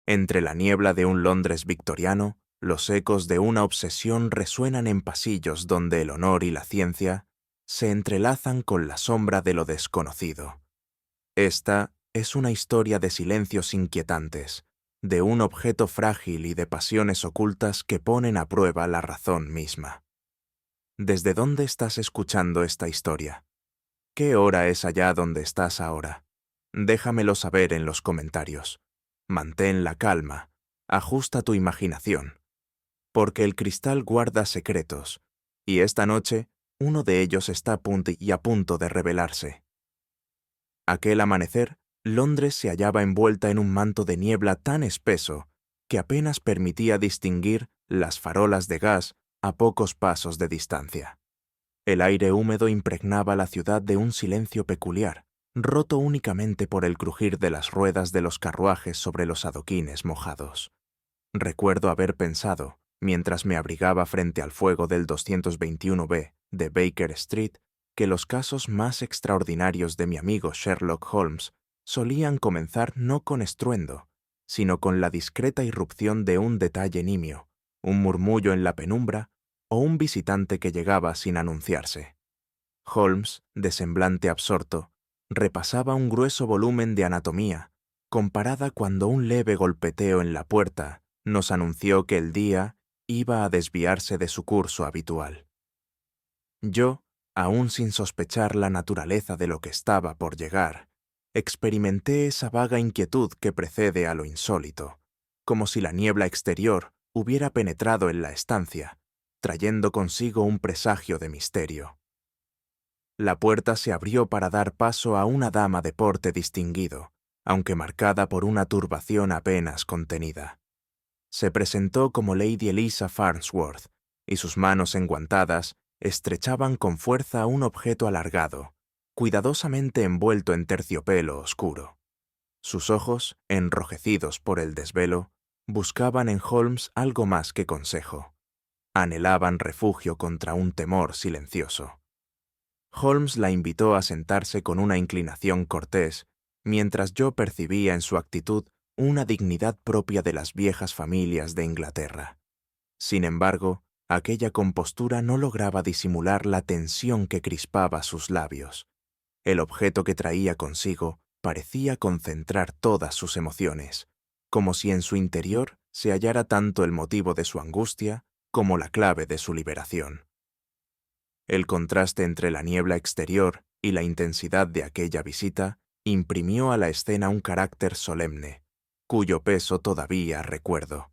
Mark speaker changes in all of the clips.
Speaker 1: Entre la niebla de un Londres victoriano, los ecos de una obsesión resuenan en pasillos donde el honor y la ciencia se entrelazan con la sombra de lo desconocido. Esta es una historia de silencios inquietantes, de un objeto frágil y de pasiones ocultas que ponen a prueba la razón misma. ¿Desde dónde estás escuchando esta historia? ¿Qué hora es allá donde estás ahora? Déjamelo saber en los comentarios. Mantén la calma, ajusta tu imaginación, porque el cristal guarda secretos, y esta noche uno de ellos está a punto de revelarse. Aquel amanecer, Londres se hallaba envuelta en un manto de niebla tan espeso que apenas permitía distinguir las farolas de gas a pocos pasos de distancia. El aire húmedo impregnaba la ciudad de un silencio peculiar, roto únicamente por el crujir de las ruedas de los carruajes sobre los adoquines mojados. Recuerdo haber pensado, mientras me abrigaba frente al fuego del 221B de Baker Street, que los casos más extraordinarios de mi amigo Sherlock Holmes solían comenzar no con estruendo, sino con la discreta irrupción de un detalle nimio, un murmullo en la penumbra o un visitante que llegaba sin anunciarse. Holmes, de semblante absorto, repasaba un grueso volumen de anatomía, comparada cuando un leve golpeteo en la puerta nos anunció que el día iba a desviarse de su curso habitual. Yo, aún sin sospechar la naturaleza de lo que estaba por llegar, experimenté esa vaga inquietud que precede a lo insólito, como si la niebla exterior hubiera penetrado en la estancia, trayendo consigo un presagio de misterio. La puerta se abrió para dar paso a una dama de porte distinguido, aunque marcada por una turbación apenas contenida. Se presentó como Lady Eliza Farnsworth, y sus manos enguantadas estrechaban con fuerza un objeto alargado, cuidadosamente envuelto en terciopelo oscuro. Sus ojos, enrojecidos por el desvelo, buscaban en Holmes algo más que consejo. Anhelaban refugio contra un temor silencioso. Holmes la invitó a sentarse con una inclinación cortés, mientras yo percibía en su actitud una dignidad propia de las viejas familias de Inglaterra. Sin embargo, aquella compostura no lograba disimular la tensión que crispaba sus labios. El objeto que traía consigo parecía concentrar todas sus emociones, como si en su interior se hallara tanto el motivo de su angustia como la clave de su liberación. El contraste entre la niebla exterior y la intensidad de aquella visita imprimió a la escena un carácter solemne, cuyo peso todavía recuerdo.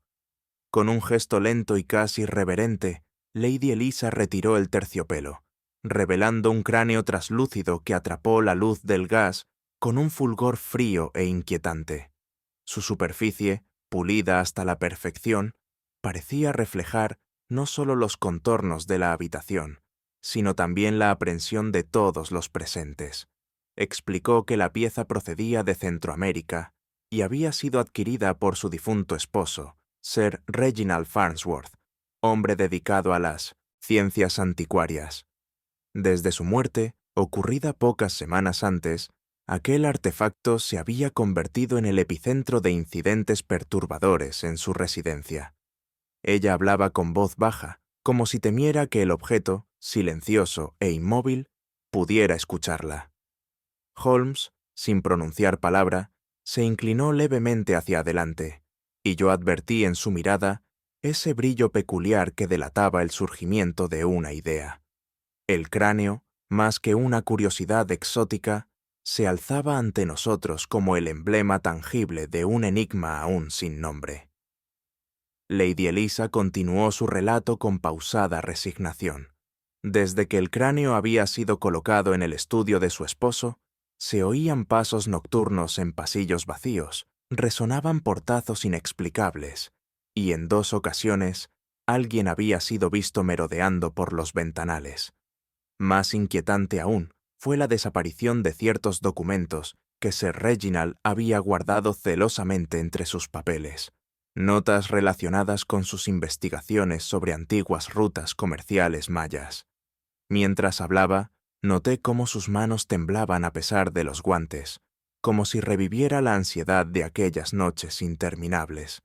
Speaker 1: Con un gesto lento y casi reverente, Lady Eliza retiró el terciopelo, revelando un cráneo traslúcido que atrapó la luz del gas con un fulgor frío e inquietante. Su superficie, pulida hasta la perfección, parecía reflejar no solo los contornos de la habitación, sino también la aprensión de todos los presentes. Explicó que la pieza procedía de Centroamérica y había sido adquirida por su difunto esposo, Sir Reginald Farnsworth, hombre dedicado a las ciencias anticuarias. Desde su muerte, ocurrida pocas semanas antes, aquel artefacto se había convertido en el epicentro de incidentes perturbadores en su residencia. Ella hablaba con voz baja, como si temiera que el objeto, silencioso e inmóvil, pudiera escucharla. Holmes, sin pronunciar palabra, se inclinó levemente hacia adelante, y yo advertí en su mirada ese brillo peculiar que delataba el surgimiento de una idea. El cráneo, más que una curiosidad exótica, se alzaba ante nosotros como el emblema tangible de un enigma aún sin nombre. Lady Eliza continuó su relato con pausada resignación. Desde que el cráneo había sido colocado en el estudio de su esposo, se oían pasos nocturnos en pasillos vacíos, resonaban portazos inexplicables, y en 2 ocasiones alguien había sido visto merodeando por los ventanales. Más inquietante aún fue la desaparición de ciertos documentos que Sir Reginald había guardado celosamente entre sus papeles. Notas relacionadas con sus investigaciones sobre antiguas rutas comerciales mayas. Mientras hablaba, noté cómo sus manos temblaban a pesar de los guantes, como si reviviera la ansiedad de aquellas noches interminables.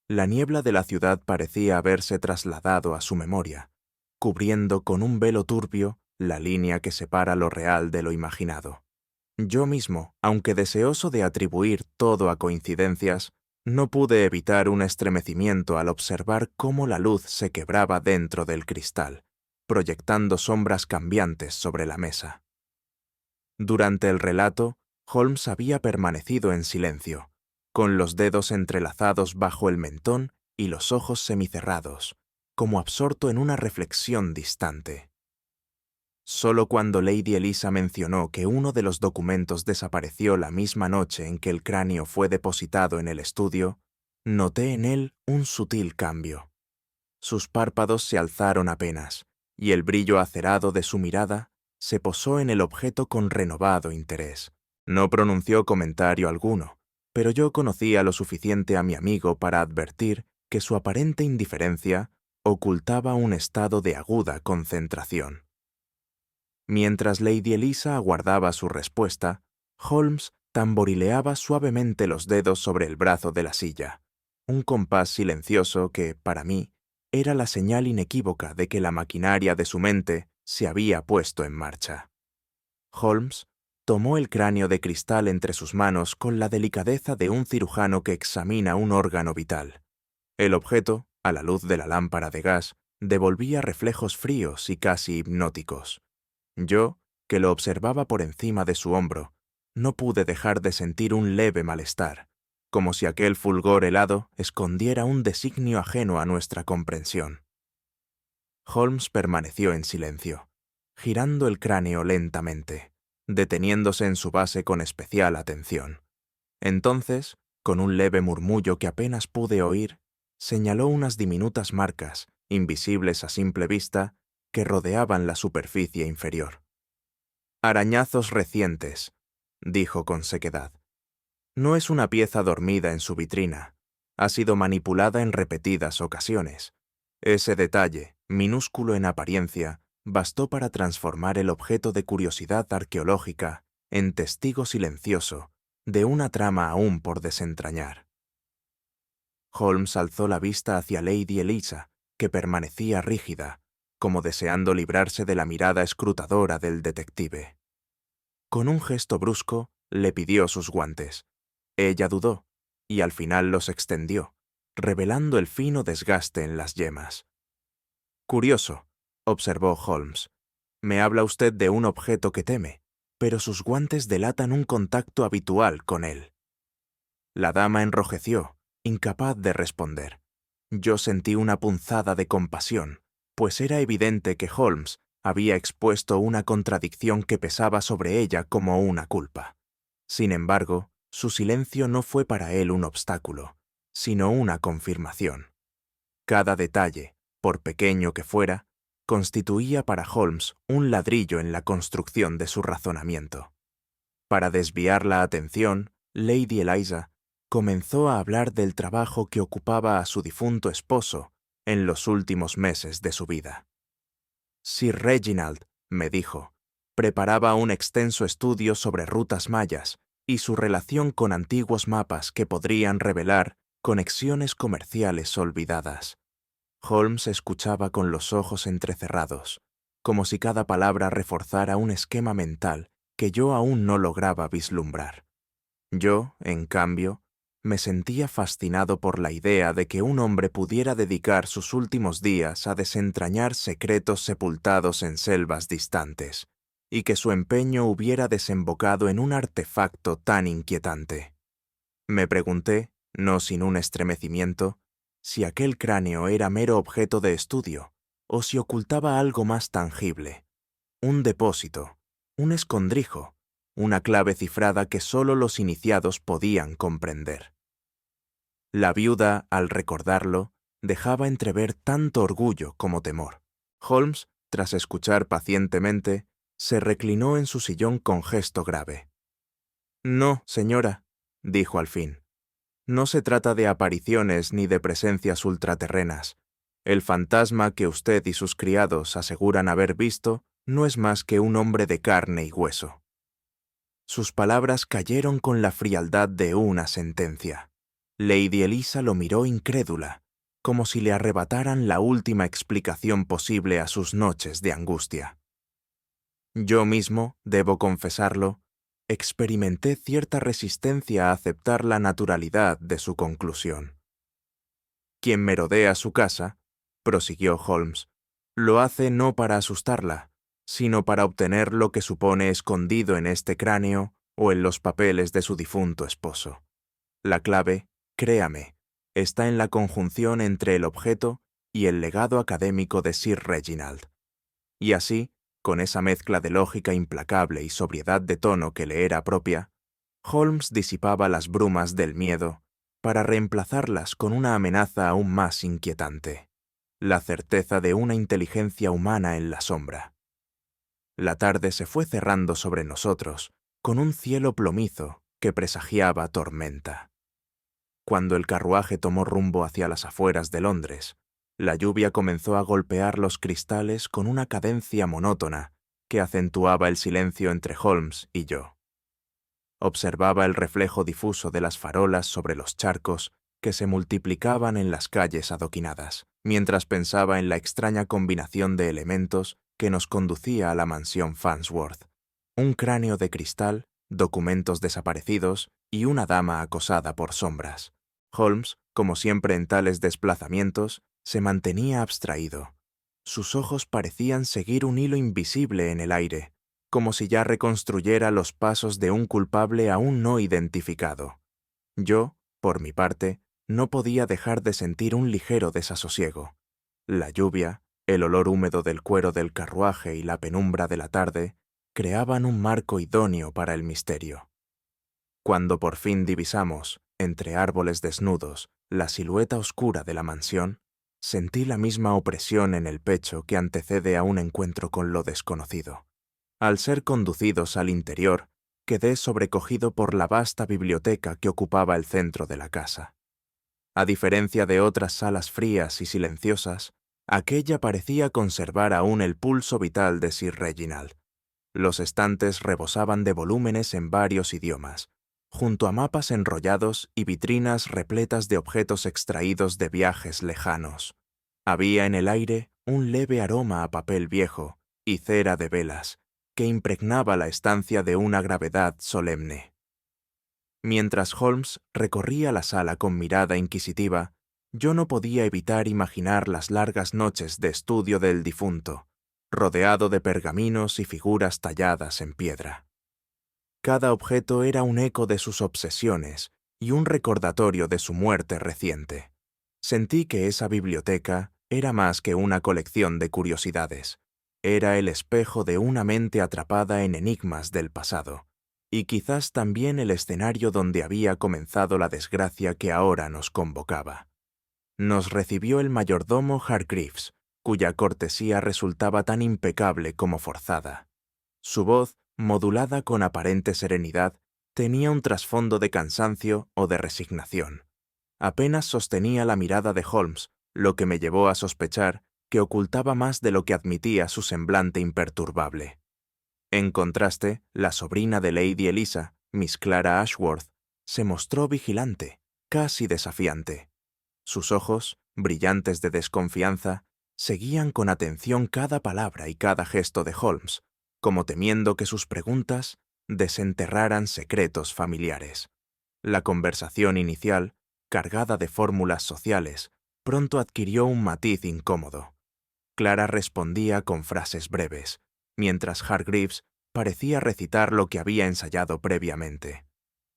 Speaker 1: La niebla de la ciudad parecía haberse trasladado a su memoria, cubriendo con un velo turbio la línea que separa lo real de lo imaginado. Yo mismo, aunque deseoso de atribuir todo a coincidencias, no pude evitar un estremecimiento al observar cómo la luz se quebraba dentro del cristal, proyectando sombras cambiantes sobre la mesa. Durante el relato, Holmes había permanecido en silencio, con los dedos entrelazados bajo el mentón y los ojos semicerrados, como absorto en una reflexión distante. Solo cuando Lady Elisa mencionó que uno de los documentos desapareció la misma noche en que el cráneo fue depositado en el estudio, noté en él un sutil cambio. Sus párpados se alzaron apenas, y el brillo acerado de su mirada se posó en el objeto con renovado interés. No pronunció comentario alguno, pero yo conocía lo suficiente a mi amigo para advertir que su aparente indiferencia ocultaba un estado de aguda concentración. Mientras Lady Elisa aguardaba su respuesta, Holmes tamborileaba suavemente los dedos sobre el brazo de la silla, un compás silencioso que, para mí, era la señal inequívoca de que la maquinaria de su mente se había puesto en marcha. Holmes tomó el cráneo de cristal entre sus manos con la delicadeza de un cirujano que examina un órgano vital. El objeto, a la luz de la lámpara de gas, devolvía reflejos fríos y casi hipnóticos. Yo, que lo observaba por encima de su hombro, no pude dejar de sentir un leve malestar, como si aquel fulgor helado escondiera un designio ajeno a nuestra comprensión. Holmes permaneció en silencio, girando el cráneo lentamente, deteniéndose en su base con especial atención. Entonces, con un leve murmullo que apenas pude oír, señaló unas diminutas marcas, invisibles a simple vista, que rodeaban la superficie inferior. «Arañazos recientes», dijo con sequedad. «No es una pieza dormida en su vitrina. Ha sido manipulada en repetidas ocasiones. Ese detalle, minúsculo en apariencia, bastó para transformar el objeto de curiosidad arqueológica en testigo silencioso de una trama aún por desentrañar». Holmes alzó la vista hacia Lady Elisa, que permanecía rígida, como deseando librarse de la mirada escrutadora del detective. Con un gesto brusco, le pidió sus guantes. Ella dudó, y al final los extendió, revelando el fino desgaste en las yemas. «Curioso», observó Holmes. «Me habla usted de un objeto que teme, pero sus guantes delatan un contacto habitual con él». La dama enrojeció, incapaz de responder. Yo sentí una punzada de compasión, pues era evidente que Holmes había expuesto una contradicción que pesaba sobre ella como una culpa. Sin embargo, su silencio no fue para él un obstáculo, sino una confirmación. Cada detalle, por pequeño que fuera, constituía para Holmes un ladrillo en la construcción de su razonamiento. Para desviar la atención, Lady Eliza comenzó a hablar del trabajo que ocupaba a su difunto esposo en los últimos meses de su vida. Sir Reginald, me dijo, preparaba un extenso estudio sobre rutas mayas y su relación con antiguos mapas que podrían revelar conexiones comerciales olvidadas. Holmes escuchaba con los ojos entrecerrados, como si cada palabra reforzara un esquema mental que yo aún no lograba vislumbrar. Yo, en cambio, me sentía fascinado por la idea de que un hombre pudiera dedicar sus últimos días a desentrañar secretos sepultados en selvas distantes, y que su empeño hubiera desembocado en un artefacto tan inquietante. Me pregunté, no sin un estremecimiento, si aquel cráneo era mero objeto de estudio, o si ocultaba algo más tangible, un depósito, un escondrijo, una clave cifrada que solo los iniciados podían comprender. La viuda, al recordarlo, dejaba entrever tanto orgullo como temor. Holmes, tras escuchar pacientemente, se reclinó en su sillón con gesto grave. «No, señora», dijo al fin. «No se trata de apariciones ni de presencias ultraterrenas. El fantasma que usted y sus criados aseguran haber visto no es más que un hombre de carne y hueso». Sus palabras cayeron con la frialdad de una sentencia. Lady Elisa lo miró incrédula, como si le arrebataran la última explicación posible a sus noches de angustia. Yo mismo, debo confesarlo, experimenté cierta resistencia a aceptar la naturalidad de su conclusión. Quien merodea su casa, prosiguió Holmes, lo hace no para asustarla, sino para obtener lo que supone escondido en este cráneo o en los papeles de su difunto esposo. La clave, créame, está en la conjunción entre el objeto y el legado académico de Sir Reginald. Y así, con esa mezcla de lógica implacable y sobriedad de tono que le era propia, Holmes disipaba las brumas del miedo para reemplazarlas con una amenaza aún más inquietante, la certeza de una inteligencia humana en la sombra. La tarde se fue cerrando sobre nosotros con un cielo plomizo que presagiaba tormenta. Cuando el carruaje tomó rumbo hacia las afueras de Londres, la lluvia comenzó a golpear los cristales con una cadencia monótona que acentuaba el silencio entre Holmes y yo. Observaba el reflejo difuso de las farolas sobre los charcos que se multiplicaban en las calles adoquinadas, mientras pensaba en la extraña combinación de elementos que nos conducía a la mansión Farnsworth. Un cráneo de cristal, documentos desaparecidos y una dama acosada por sombras. Holmes, como siempre en tales desplazamientos, se mantenía abstraído. Sus ojos parecían seguir un hilo invisible en el aire, como si ya reconstruyera los pasos de un culpable aún no identificado. Yo, por mi parte, no podía dejar de sentir un ligero desasosiego. La lluvia, el olor húmedo del cuero del carruaje y la penumbra de la tarde creaban un marco idóneo para el misterio. Cuando por fin divisamos, entre árboles desnudos, la silueta oscura de la mansión, sentí la misma opresión en el pecho que antecede a un encuentro con lo desconocido. Al ser conducidos al interior, quedé sobrecogido por la vasta biblioteca que ocupaba el centro de la casa. A diferencia de otras salas frías y silenciosas, aquella parecía conservar aún el pulso vital de Sir Reginald. Los estantes rebosaban de volúmenes en varios idiomas, junto a mapas enrollados y vitrinas repletas de objetos extraídos de viajes lejanos. Había en el aire un leve aroma a papel viejo y cera de velas, que impregnaba la estancia de una gravedad solemne. Mientras Holmes recorría la sala con mirada inquisitiva, yo no podía evitar imaginar las largas noches de estudio del difunto, rodeado de pergaminos y figuras talladas en piedra. Cada objeto era un eco de sus obsesiones y un recordatorio de su muerte reciente. Sentí que esa biblioteca era más que una colección de curiosidades. Era el espejo de una mente atrapada en enigmas del pasado, y quizás también el escenario donde había comenzado la desgracia que ahora nos convocaba. Nos recibió el mayordomo Hargreaves, cuya cortesía resultaba tan impecable como forzada. Su voz, modulada con aparente serenidad, tenía un trasfondo de cansancio o de resignación. Apenas sostenía la mirada de Holmes, lo que me llevó a sospechar que ocultaba más de lo que admitía su semblante imperturbable. En contraste, la sobrina de Lady Elisa, Miss Clara Ashworth, se mostró vigilante, casi desafiante. Sus ojos, brillantes de desconfianza, seguían con atención cada palabra y cada gesto de Holmes, como temiendo que sus preguntas desenterraran secretos familiares. La conversación inicial, cargada de fórmulas sociales, pronto adquirió un matiz incómodo. Clara respondía con frases breves, mientras Hargreaves parecía recitar lo que había ensayado previamente.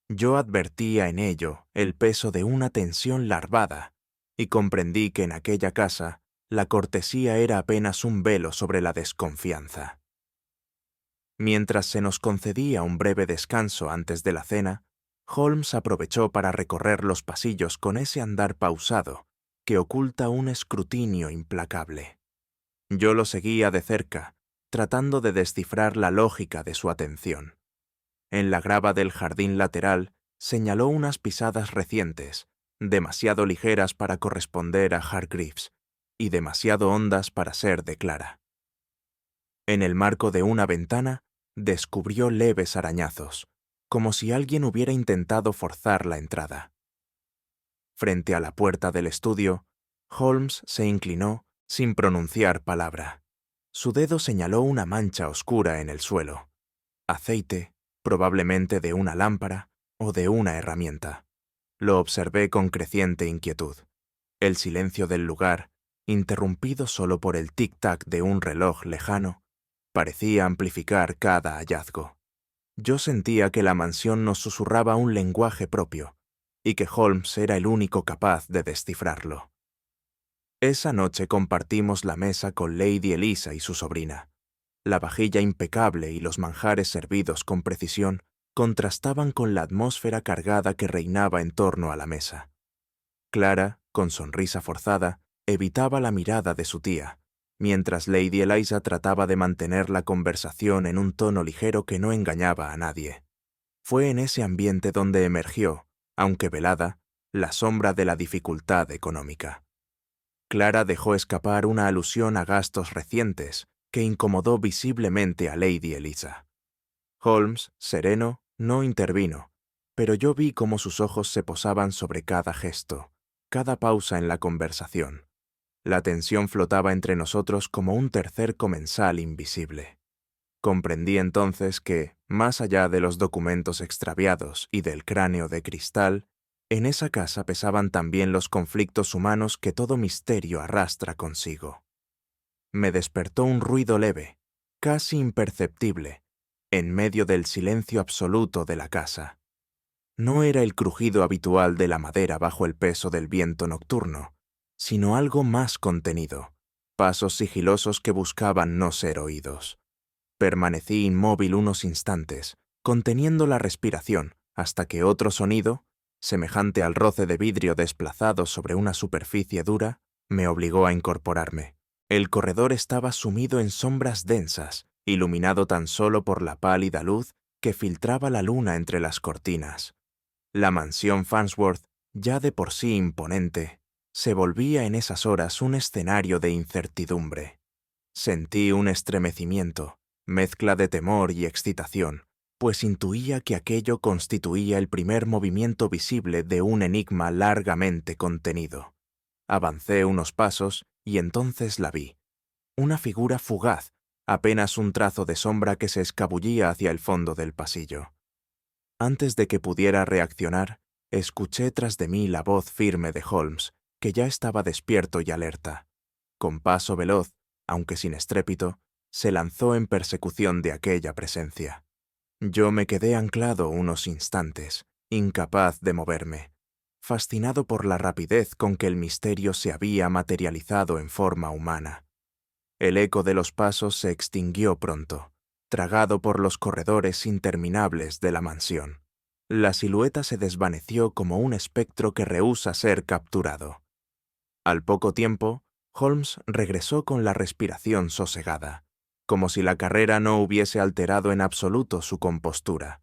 Speaker 1: Yo advertía en ello el peso de una tensión larvada y comprendí que en aquella casa la cortesía era apenas un velo sobre la desconfianza. Mientras se nos concedía un breve descanso antes de la cena, Holmes aprovechó para recorrer los pasillos con ese andar pausado que oculta un escrutinio implacable. Yo lo seguía de cerca, tratando de descifrar la lógica de su atención. En la grava del jardín lateral señaló unas pisadas recientes, demasiado ligeras para corresponder a Hargreaves y demasiado hondas para ser de Clara. En el marco de una ventana descubrió leves arañazos, como si alguien hubiera intentado forzar la entrada. Frente a la puerta del estudio, Holmes se inclinó sin pronunciar palabra. Su dedo señaló una mancha oscura en el suelo. Aceite, probablemente de una lámpara o de una herramienta. Lo observé con creciente inquietud. El silencio del lugar, interrumpido solo por el tic-tac de un reloj lejano, parecía amplificar cada hallazgo. Yo sentía que la mansión nos susurraba un lenguaje propio, y que Holmes era el único capaz de descifrarlo. Esa noche compartimos la mesa con Lady Eliza y su sobrina. La vajilla impecable y los manjares servidos con precisión contrastaban con la atmósfera cargada que reinaba en torno a la mesa. Clara, con sonrisa forzada, evitaba la mirada de su tía, mientras Lady Eliza trataba de mantener la conversación en un tono ligero que no engañaba a nadie. Fue en ese ambiente donde emergió, aunque velada, la sombra de la dificultad económica. Clara dejó escapar una alusión a gastos recientes que incomodó visiblemente a Lady Eliza. Holmes, sereno, no intervino, pero yo vi cómo sus ojos se posaban sobre cada gesto, cada pausa en la conversación. La tensión flotaba entre nosotros como un tercer comensal invisible. Comprendí entonces que, más allá de los documentos extraviados y del cráneo de cristal, en esa casa pesaban también los conflictos humanos que todo misterio arrastra consigo. Me despertó un ruido leve, casi imperceptible, en medio del silencio absoluto de la casa. No era el crujido habitual de la madera bajo el peso del viento nocturno, sino algo más contenido, pasos sigilosos que buscaban no ser oídos. Permanecí inmóvil unos instantes, conteniendo la respiración, hasta que otro sonido, semejante al roce de vidrio desplazado sobre una superficie dura, me obligó a incorporarme. El corredor estaba sumido en sombras densas, iluminado tan solo por la pálida luz que filtraba la luna entre las cortinas. La mansión Farnsworth, ya de por sí imponente, se volvía en esas horas un escenario de incertidumbre. Sentí un estremecimiento, mezcla de temor y excitación, pues intuía que aquello constituía el primer movimiento visible de un enigma largamente contenido. Avancé unos pasos y entonces la vi. Una figura fugaz, apenas un trazo de sombra que se escabullía hacia el fondo del pasillo. Antes de que pudiera reaccionar, escuché tras de mí la voz firme de Holmes, que ya estaba despierto y alerta. Con paso veloz, aunque sin estrépito, se lanzó en persecución de aquella presencia. Yo me quedé anclado unos instantes, incapaz de moverme, fascinado por la rapidez con que el misterio se había materializado en forma humana. El eco de los pasos se extinguió pronto, tragado por los corredores interminables de la mansión. La silueta se desvaneció como un espectro que rehúsa ser capturado. Al poco tiempo, Holmes regresó con la respiración sosegada, como si la carrera no hubiese alterado en absoluto su compostura.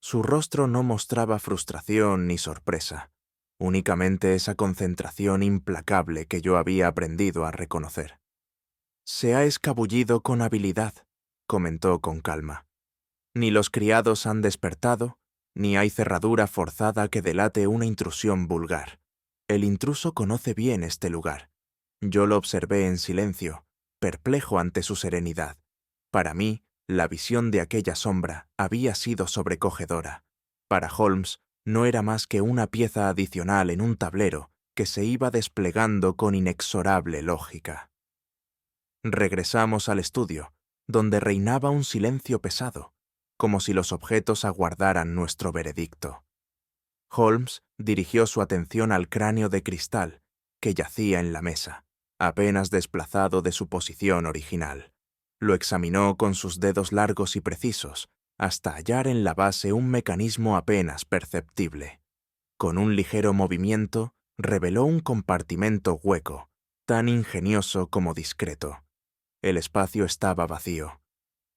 Speaker 1: Su rostro no mostraba frustración ni sorpresa, únicamente esa concentración implacable que yo había aprendido a reconocer. «Se ha escabullido con habilidad», comentó con calma. «Ni los criados han despertado, ni hay cerradura forzada que delate una intrusión vulgar. El intruso conoce bien este lugar. Yo lo observé en silencio, perplejo ante su serenidad. Para mí, la visión de aquella sombra había sido sobrecogedora. Para Holmes, no era más que una pieza adicional en un tablero que se iba desplegando con inexorable lógica. Regresamos al estudio, donde reinaba un silencio pesado, como si los objetos aguardaran nuestro veredicto. Holmes dirigió su atención al cráneo de cristal que yacía en la mesa, apenas desplazado de su posición original. Lo examinó con sus dedos largos y precisos, hasta hallar en la base un mecanismo apenas perceptible. Con un ligero movimiento, reveló un compartimento hueco, tan ingenioso como discreto. El espacio estaba vacío.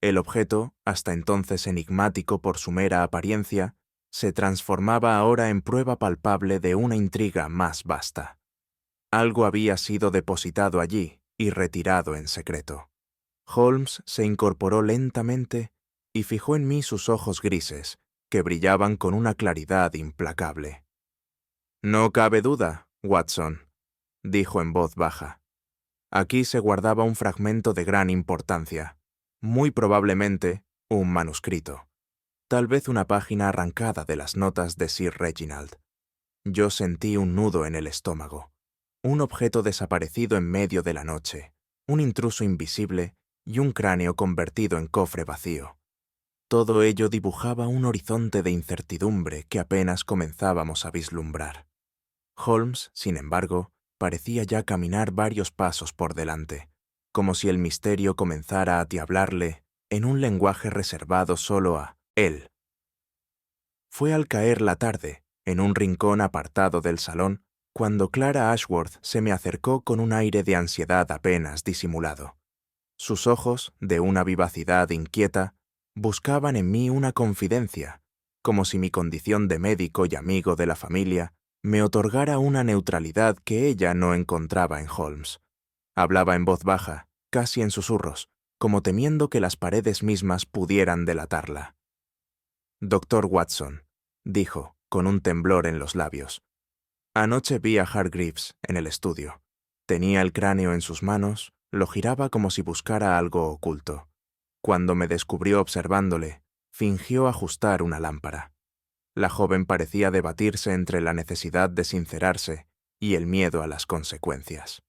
Speaker 1: El objeto, hasta entonces enigmático por su mera apariencia, se transformaba ahora en prueba palpable de una intriga más vasta. Algo había sido depositado allí y retirado en secreto. Holmes se incorporó lentamente y fijó en mí sus ojos grises, que brillaban con una claridad implacable. «No cabe duda, Watson», dijo en voz baja. Aquí se guardaba un fragmento de gran importancia, muy probablemente un manuscrito, tal vez una página arrancada de las notas de Sir Reginald. Yo sentí un nudo en el estómago, un objeto desaparecido en medio de la noche, un intruso invisible y un cráneo convertido en cofre vacío. Todo ello dibujaba un horizonte de incertidumbre que apenas comenzábamos a vislumbrar. Holmes, sin embargo, parecía ya caminar varios pasos por delante, como si el misterio comenzara a diablarle en un lenguaje reservado solo a él. Fue al caer la tarde, en un rincón apartado del salón, cuando Clara Ashworth se me acercó con un aire de ansiedad apenas disimulado. Sus ojos, de una vivacidad inquieta, buscaban en mí una confidencia, como si mi condición de médico y amigo de la familia me otorgara una neutralidad que ella no encontraba en Holmes. Hablaba en voz baja, casi en susurros, como temiendo que las paredes mismas pudieran delatarla. «Doctor Watson», dijo, con un temblor en los labios. «Anoche vi a Hargreaves en el estudio. Tenía el cráneo en sus manos, lo giraba como si buscara algo oculto. Cuando me descubrió observándole, fingió ajustar una lámpara. La joven parecía debatirse entre la necesidad de sincerarse y el miedo a las consecuencias.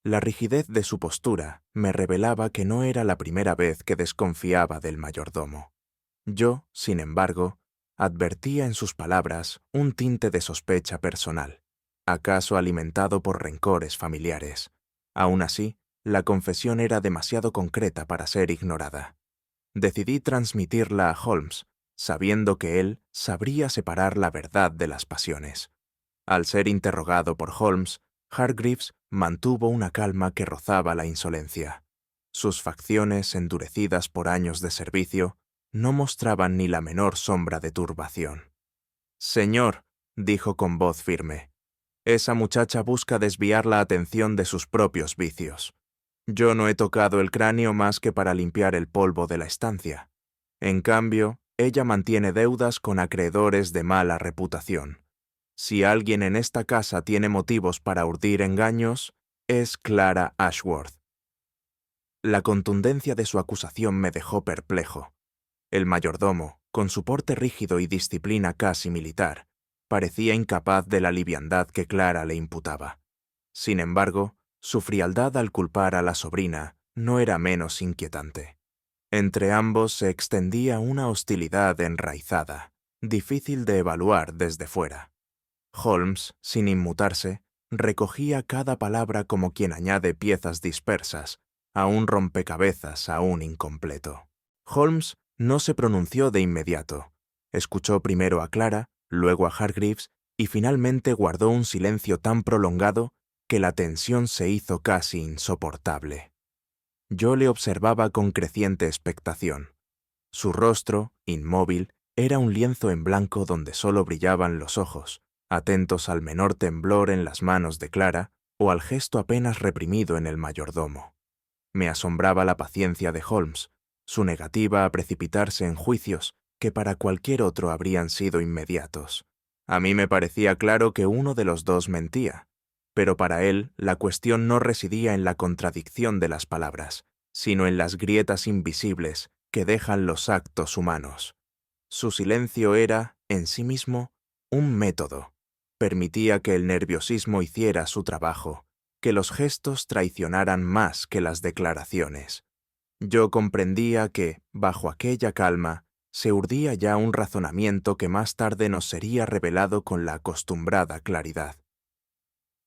Speaker 1: La rigidez de su postura me revelaba que no era la primera vez que desconfiaba del mayordomo. Yo, sin embargo, advertía en sus palabras un tinte de sospecha personal, acaso alimentado por rencores familiares. Aún así, la confesión era demasiado concreta para ser ignorada. Decidí transmitirla a Holmes, sabiendo que él sabría separar la verdad de las pasiones. Al ser interrogado por Holmes, Hargreaves mantuvo una calma que rozaba la insolencia. Sus facciones, endurecidas por años de servicio, no mostraban ni la menor sombra de turbación. «Señor», dijo con voz firme, «esa muchacha busca desviar la atención de sus propios vicios. Yo no he tocado el cráneo más que para limpiar el polvo de la estancia. En cambio, ella mantiene deudas con acreedores de mala reputación. Si alguien en esta casa tiene motivos para urdir engaños, es Clara Ashworth». La contundencia de su acusación me dejó perplejo. El mayordomo, con su porte rígido y disciplina casi militar, parecía incapaz de la liviandad que Clara le imputaba. Sin embargo, su frialdad al culpar a la sobrina no era menos inquietante. Entre ambos se extendía una hostilidad enraizada, difícil de evaluar desde fuera. Holmes, sin inmutarse, recogía cada palabra como quien añade piezas dispersas a un rompecabezas aún incompleto. Holmes no se pronunció de inmediato. Escuchó primero a Clara, luego a Hargreaves y finalmente guardó un silencio tan prolongado que la tensión se hizo casi insoportable. Yo le observaba con creciente expectación. Su rostro, inmóvil, era un lienzo en blanco donde solo brillaban los ojos, atentos al menor temblor en las manos de Clara o al gesto apenas reprimido en el mayordomo. Me asombraba la paciencia de Holmes, su negativa a precipitarse en juicios que para cualquier otro habrían sido inmediatos. A mí me parecía claro que uno de los dos mentía, pero para él la cuestión no residía en la contradicción de las palabras, sino en las grietas invisibles que dejan los actos humanos. Su silencio era, en sí mismo, un método. Permitía que el nerviosismo hiciera su trabajo, que los gestos traicionaran más que las declaraciones. Yo comprendía que, bajo aquella calma, se urdía ya un razonamiento que más tarde nos sería revelado con la acostumbrada claridad.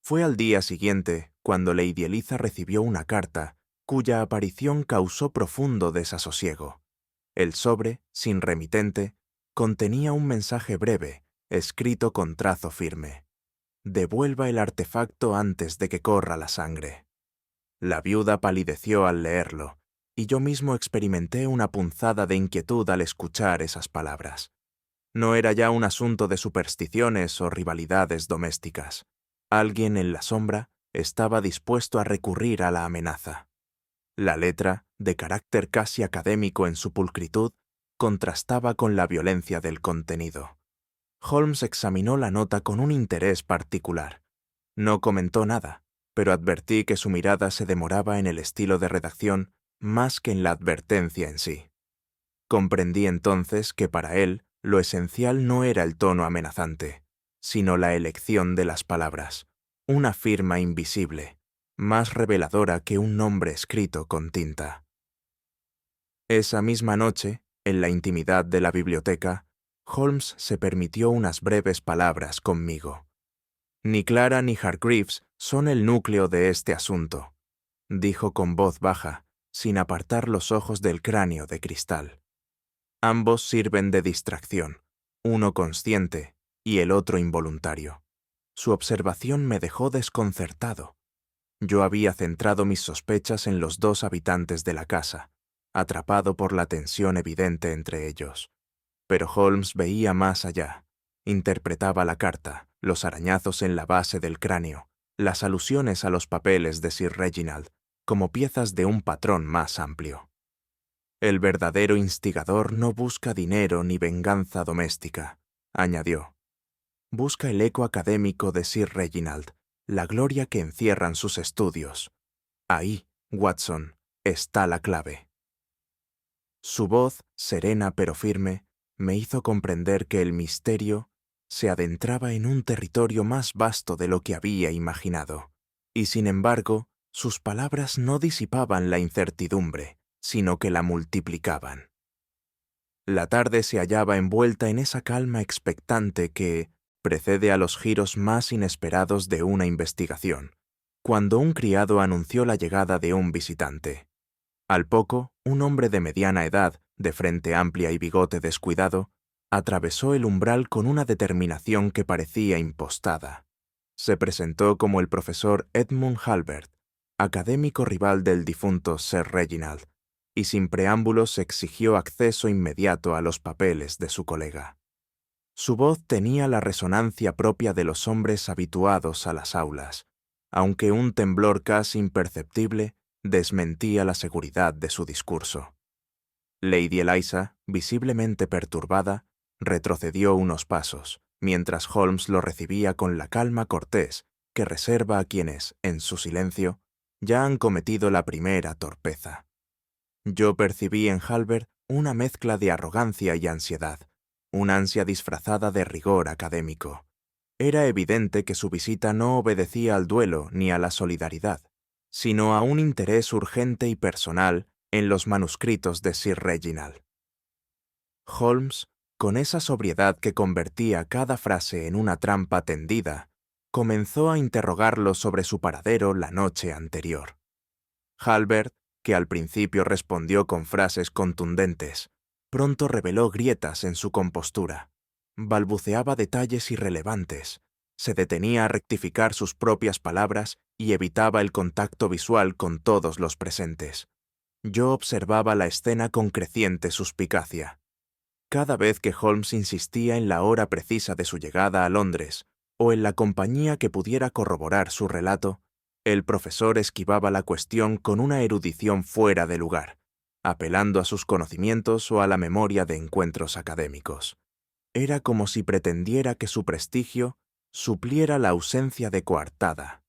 Speaker 1: Fue al día siguiente cuando Lady Eliza recibió una carta cuya aparición causó profundo desasosiego. El sobre, sin remitente, contenía un mensaje breve, escrito con trazo firme. «Devuelva el artefacto antes de que corra la sangre». La viuda palideció al leerlo, y yo mismo experimenté una punzada de inquietud al escuchar esas palabras. No era ya un asunto de supersticiones o rivalidades domésticas. Alguien en la sombra estaba dispuesto a recurrir a la amenaza. La letra, de carácter casi académico en su pulcritud, contrastaba con la violencia del contenido. Holmes examinó la nota con un interés particular. No comentó nada, pero advertí que su mirada se demoraba en el estilo de redacción más que en la advertencia en sí. Comprendí entonces que para él lo esencial no era el tono amenazante, sino la elección de las palabras, una firma invisible, más reveladora que un nombre escrito con tinta. Esa misma noche, en la intimidad de la biblioteca, Holmes se permitió unas breves palabras conmigo. Ni Clara ni Hargreaves son el núcleo de este asunto, dijo con voz baja, sin apartar los ojos del cráneo de cristal. Ambos sirven de distracción, uno consciente y el otro involuntario. Su observación me dejó desconcertado. Yo había centrado mis sospechas en los dos habitantes de la casa, atrapado por la tensión evidente entre ellos. Pero Holmes veía más allá. Interpretaba la carta, los arañazos en la base del cráneo, las alusiones a los papeles de Sir Reginald, como piezas de un patrón más amplio. El verdadero instigador no busca dinero ni venganza doméstica, añadió. Busca el eco académico de Sir Reginald, la gloria que encierran sus estudios. Ahí, Watson, está la clave. Su voz, serena pero firme, me hizo comprender que el misterio se adentraba en un territorio más vasto de lo que había imaginado. Y sin embargo, sus palabras no disipaban la incertidumbre, sino que la multiplicaban. La tarde se hallaba envuelta en esa calma expectante que precede a los giros más inesperados de una investigación, cuando un criado anunció la llegada de un visitante. Al poco, un hombre de mediana edad, de frente amplia y bigote descuidado, atravesó el umbral con una determinación que parecía impostada. Se presentó como el profesor Edmund Halbert, académico rival del difunto Sir Reginald, y sin preámbulos exigió acceso inmediato a los papeles de su colega. Su voz tenía la resonancia propia de los hombres habituados a las aulas, aunque un temblor casi imperceptible desmentía la seguridad de su discurso. Lady Eliza, visiblemente perturbada, retrocedió unos pasos, mientras Holmes lo recibía con la calma cortés que reserva a quienes, en su silencio, ya han cometido la primera torpeza. Yo percibí en Halbert una mezcla de arrogancia y ansiedad, una ansia disfrazada de rigor académico. Era evidente que su visita no obedecía al duelo ni a la solidaridad, sino a un interés urgente y personal en los manuscritos de Sir Reginald. Holmes, con esa sobriedad que convertía cada frase en una trampa tendida, comenzó a interrogarlo sobre su paradero la noche anterior. Halbert, que al principio respondió con frases contundentes, pronto reveló grietas en su compostura. Balbuceaba detalles irrelevantes, se detenía a rectificar sus propias palabras y evitaba el contacto visual con todos los presentes. Yo observaba la escena con creciente suspicacia. Cada vez que Holmes insistía en la hora precisa de su llegada a Londres o en la compañía que pudiera corroborar su relato, el profesor esquivaba la cuestión con una erudición fuera de lugar, apelando a sus conocimientos o a la memoria de encuentros académicos. Era como si pretendiera que su prestigio supliera la ausencia de coartada.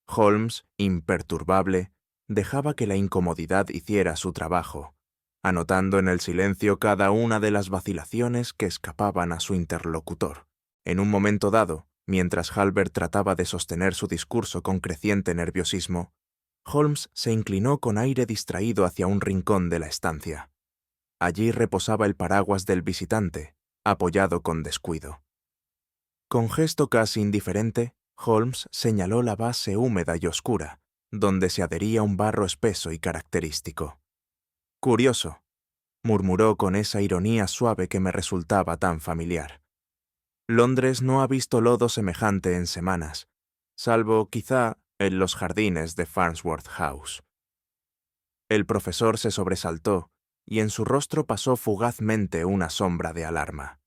Speaker 1: Holmes, imperturbable, dejaba que la incomodidad hiciera su trabajo, anotando en el silencio cada una de las vacilaciones que escapaban a su interlocutor. En un momento dado, mientras Halbert trataba de sostener su discurso con creciente nerviosismo, Holmes se inclinó con aire distraído hacia un rincón de la estancia. Allí reposaba el paraguas del visitante, apoyado con descuido. Con gesto casi indiferente, Holmes señaló la base húmeda y oscura, donde se adhería un barro espeso y característico. «Curioso», murmuró con esa ironía suave que me resultaba tan familiar. Londres no ha visto lodo semejante en semanas, salvo, quizá, en los jardines de Farnsworth House. El profesor se sobresaltó, y en su rostro pasó fugazmente una sombra de alarma.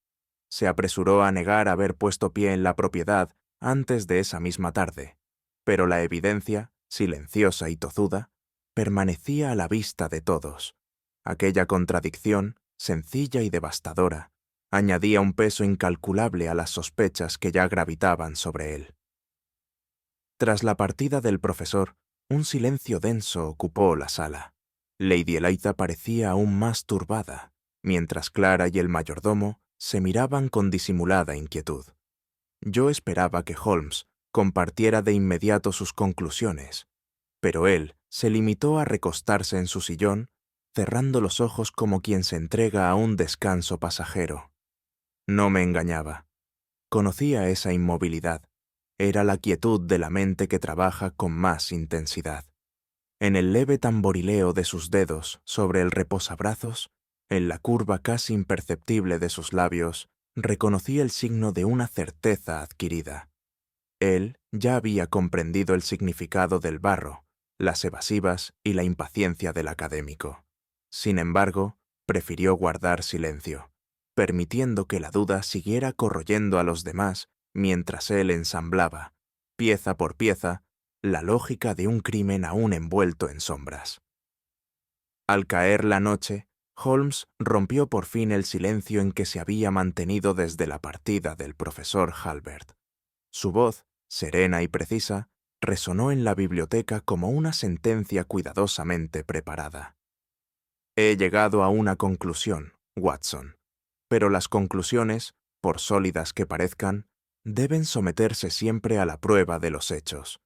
Speaker 1: Se apresuró a negar haber puesto pie en la propiedad antes de esa misma tarde, pero la evidencia, silenciosa y tozuda, permanecía a la vista de todos. Aquella contradicción, sencilla y devastadora, añadía un peso incalculable a las sospechas que ya gravitaban sobre él. Tras la partida del profesor, un silencio denso ocupó la sala. Lady Eliza parecía aún más turbada, mientras Clara y el mayordomo se miraban con disimulada inquietud. Yo esperaba que Holmes compartiera de inmediato sus conclusiones, pero él se limitó a recostarse en su sillón, cerrando los ojos como quien se entrega a un descanso pasajero. No me engañaba. Conocía esa inmovilidad. Era la quietud de la mente que trabaja con más intensidad. En el leve tamborileo de sus dedos sobre el reposabrazos, en la curva casi imperceptible de sus labios, reconocí el signo de una certeza adquirida. Él ya había comprendido el significado del barro, las evasivas y la impaciencia del académico. Sin embargo, prefirió guardar silencio, permitiendo que la duda siguiera corroyendo a los demás mientras él ensamblaba, pieza por pieza, la lógica de un crimen aún envuelto en sombras. Al caer la noche, Holmes rompió por fin el silencio en que se había mantenido desde la partida del profesor Hallvard. Su voz, serena y precisa, resonó en la biblioteca como una sentencia cuidadosamente preparada. He llegado a una conclusión, Watson, pero las conclusiones, por sólidas que parezcan, deben someterse siempre a la prueba de los hechos.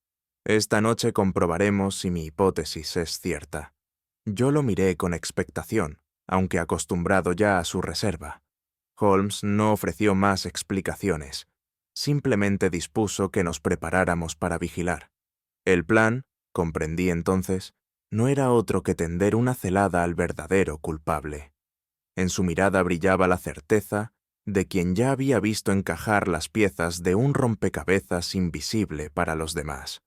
Speaker 1: Esta noche comprobaremos si mi hipótesis es cierta. Yo lo miré con expectación, aunque acostumbrado ya a su reserva. Holmes no ofreció más explicaciones. Simplemente dispuso que nos preparáramos para vigilar. El plan, comprendí entonces, no era otro que tender una celada al verdadero culpable. En su mirada brillaba la certeza de quien ya había visto encajar las piezas de un rompecabezas invisible para los demás.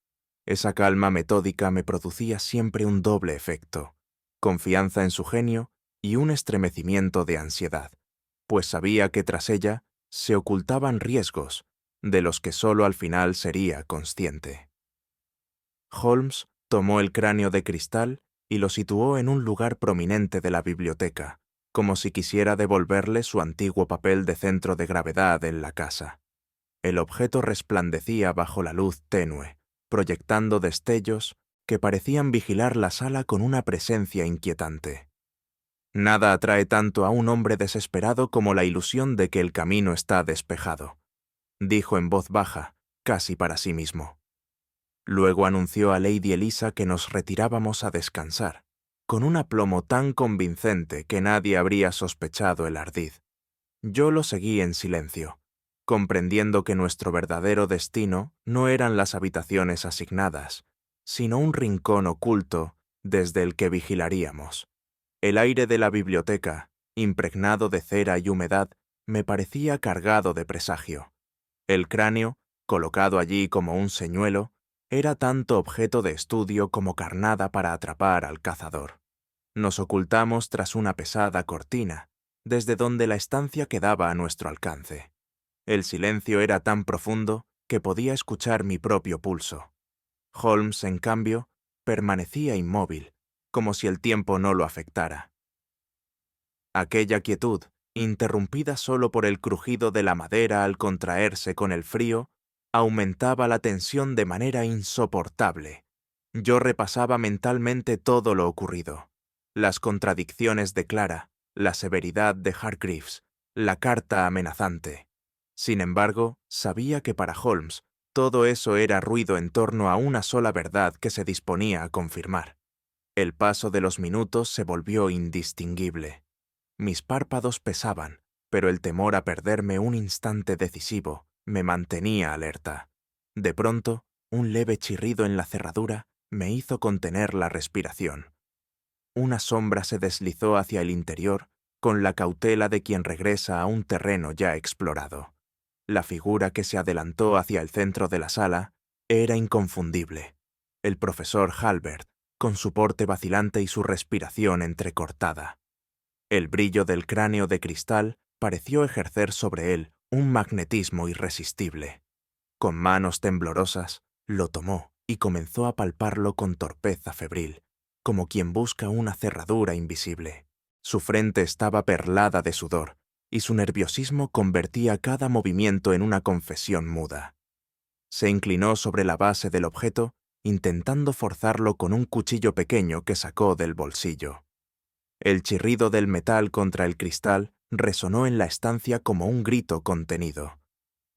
Speaker 1: Esa calma metódica me producía siempre un doble efecto: confianza en su genio y un estremecimiento de ansiedad, pues sabía que tras ella se ocultaban riesgos de los que solo al final sería consciente. Holmes tomó el cráneo de cristal y lo situó en un lugar prominente de la biblioteca, como si quisiera devolverle su antiguo papel de centro de gravedad en la casa. El objeto resplandecía bajo la luz tenue, proyectando destellos que parecían vigilar la sala con una presencia inquietante. Nada atrae tanto a un hombre desesperado como la ilusión de que el camino está despejado, dijo en voz baja, casi para sí mismo. Luego anunció a Lady Eliza que nos retirábamos a descansar, con un aplomo tan convincente que nadie habría sospechado el ardid. Yo lo seguí en silencio, comprendiendo que nuestro verdadero destino no eran las habitaciones asignadas, sino un rincón oculto desde el que vigilaríamos. El aire de la biblioteca, impregnado de cera y humedad, me parecía cargado de presagio. El cráneo, colocado allí como un señuelo, era tanto objeto de estudio como carnada para atrapar al cazador. Nos ocultamos tras una pesada cortina, desde donde la estancia quedaba a nuestro alcance. El silencio era tan profundo que podía escuchar mi propio pulso. Holmes, en cambio, permanecía inmóvil, como si el tiempo no lo afectara. Aquella quietud, interrumpida solo por el crujido de la madera al contraerse con el frío, aumentaba la tensión de manera insoportable. Yo repasaba mentalmente todo lo ocurrido: las contradicciones de Clara, la severidad de Hargreaves, la carta amenazante. Sin embargo, sabía que para Holmes todo eso era ruido en torno a una sola verdad que se disponía a confirmar. El paso de los minutos se volvió indistinguible. Mis párpados pesaban, pero el temor a perderme un instante decisivo me mantenía alerta. De pronto, un leve chirrido en la cerradura me hizo contener la respiración. Una sombra se deslizó hacia el interior con la cautela de quien regresa a un terreno ya explorado. La figura que se adelantó hacia el centro de la sala era inconfundible: el profesor Hallvard, con su porte vacilante y su respiración entrecortada. El brillo del cráneo de cristal pareció ejercer sobre él un magnetismo irresistible. Con manos temblorosas, lo tomó y comenzó a palparlo con torpeza febril, como quien busca una cerradura invisible. Su frente estaba perlada de sudor, y su nerviosismo convertía cada movimiento en una confesión muda. Se inclinó sobre la base del objeto, intentando forzarlo con un cuchillo pequeño que sacó del bolsillo. El chirrido del metal contra el cristal resonó en la estancia como un grito contenido.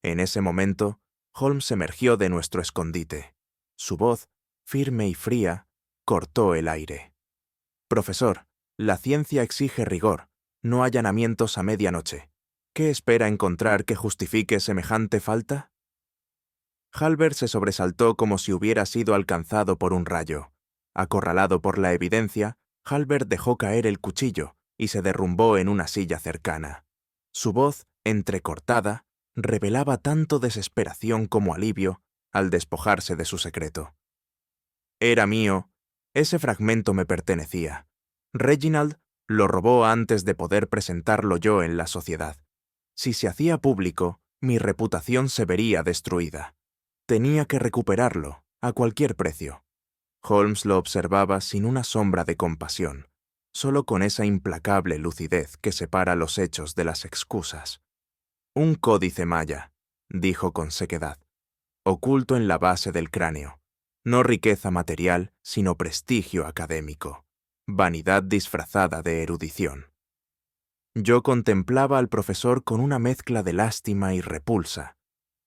Speaker 1: En ese momento, Holmes emergió de nuestro escondite. Su voz, firme y fría, cortó el aire. «Profesor, la ciencia exige rigor, no allanamientos a medianoche. ¿Qué espera encontrar que justifique semejante falta?» Hallberg se sobresaltó como si hubiera sido alcanzado por un rayo. Acorralado por la evidencia, Hallberg dejó caer el cuchillo y se derrumbó en una silla cercana. Su voz, entrecortada, revelaba tanto desesperación como alivio al despojarse de su secreto. «Era mío. Ese fragmento me pertenecía. Reginald lo robó antes de poder presentarlo yo en la sociedad. Si se hacía público, mi reputación se vería destruida. Tenía que recuperarlo, a cualquier precio». Holmes lo observaba sin una sombra de compasión, solo con esa implacable lucidez que separa los hechos de las excusas. «Un códice maya», dijo con sequedad, «oculto en la base del cráneo. No riqueza material, sino prestigio académico. Vanidad disfrazada de erudición». Yo contemplaba al profesor con una mezcla de lástima y repulsa.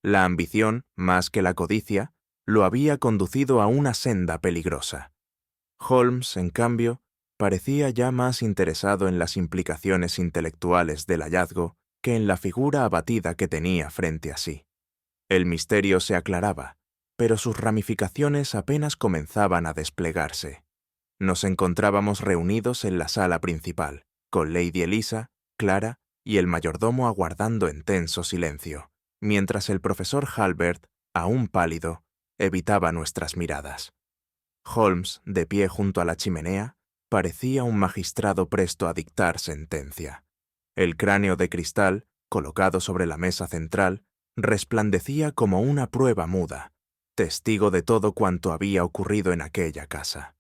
Speaker 1: La ambición, más que la codicia, lo había conducido a una senda peligrosa. Holmes, en cambio, parecía ya más interesado en las implicaciones intelectuales del hallazgo que en la figura abatida que tenía frente a sí. El misterio se aclaraba, pero sus ramificaciones apenas comenzaban a desplegarse. Nos encontrábamos reunidos en la sala principal, con Lady Elisa, Clara y el mayordomo aguardando en tenso silencio, mientras el profesor Hallberg, aún pálido, evitaba nuestras miradas. Holmes, de pie junto a la chimenea, parecía un magistrado presto a dictar sentencia. El cráneo de cristal, colocado sobre la mesa central, resplandecía como una prueba muda, testigo de todo cuanto había ocurrido en aquella casa.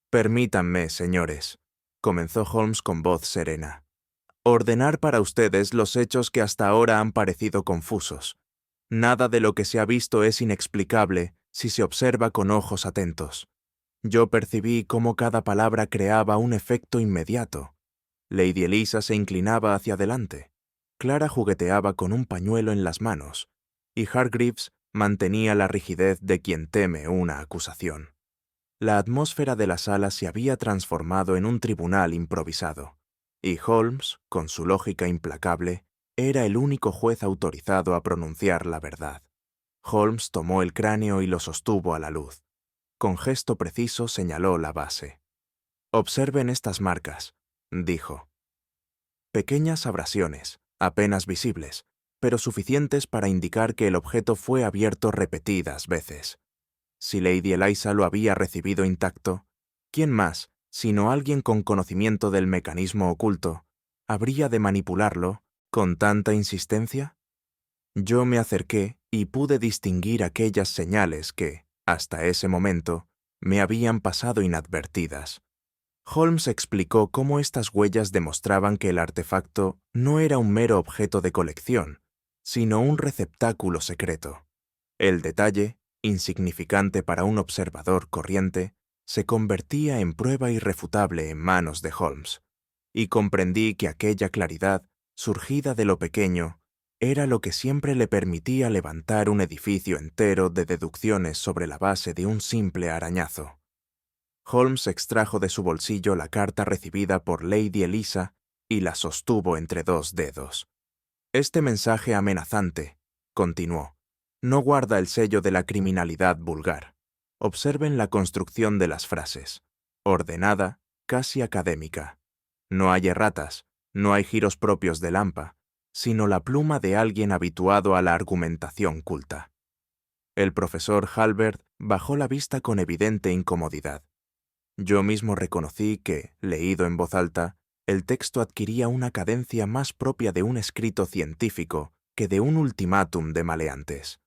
Speaker 1: «Permítanme, señores», comenzó Holmes con voz serena, «ordenar para ustedes los hechos que hasta ahora han parecido confusos. Nada de lo que se ha visto es inexplicable si se observa con ojos atentos. Yo percibí cómo cada palabra creaba un efecto inmediato. Lady Elisa se inclinaba hacia adelante. Clara jugueteaba con un pañuelo en las manos, y Hargreaves mantenía la rigidez de quien teme una acusación. La atmósfera de la sala se había transformado en un tribunal improvisado, y Holmes, con su lógica implacable, era el único juez autorizado a pronunciar la verdad. Holmes tomó el cráneo y lo sostuvo a la luz. Con gesto preciso señaló la base. «Observen estas marcas», dijo. Pequeñas abrasiones, apenas visibles, pero suficientes para indicar que el objeto fue abierto repetidas veces. Si Lady Eliza lo había recibido intacto, ¿quién más, sino alguien con conocimiento del mecanismo oculto, habría de manipularlo con tanta insistencia? Yo me acerqué y pude distinguir aquellas señales que, hasta ese momento, me habían pasado inadvertidas. Holmes explicó cómo estas huellas demostraban que el artefacto no era un mero objeto de colección, sino un receptáculo secreto. El detalle, insignificante para un observador corriente, se convertía en prueba irrefutable en manos de Holmes, y comprendí que aquella claridad, surgida de lo pequeño, era lo que siempre le permitía levantar un edificio entero de deducciones sobre la base de un simple arañazo. Holmes extrajo de su bolsillo la carta recibida por Lady Elisa y la sostuvo entre dos dedos. «Este mensaje amenazante», continuó, «no guarda el sello de la criminalidad vulgar. Observen la construcción de las frases. Ordenada, casi académica. No hay erratas, no hay giros propios de Lampa, sino la pluma de alguien habituado a la argumentación culta». El profesor Hallberg bajó la vista con evidente incomodidad. Yo mismo reconocí que, leído en voz alta, el texto adquiría una cadencia más propia de un escrito científico que de un ultimátum de maleantes.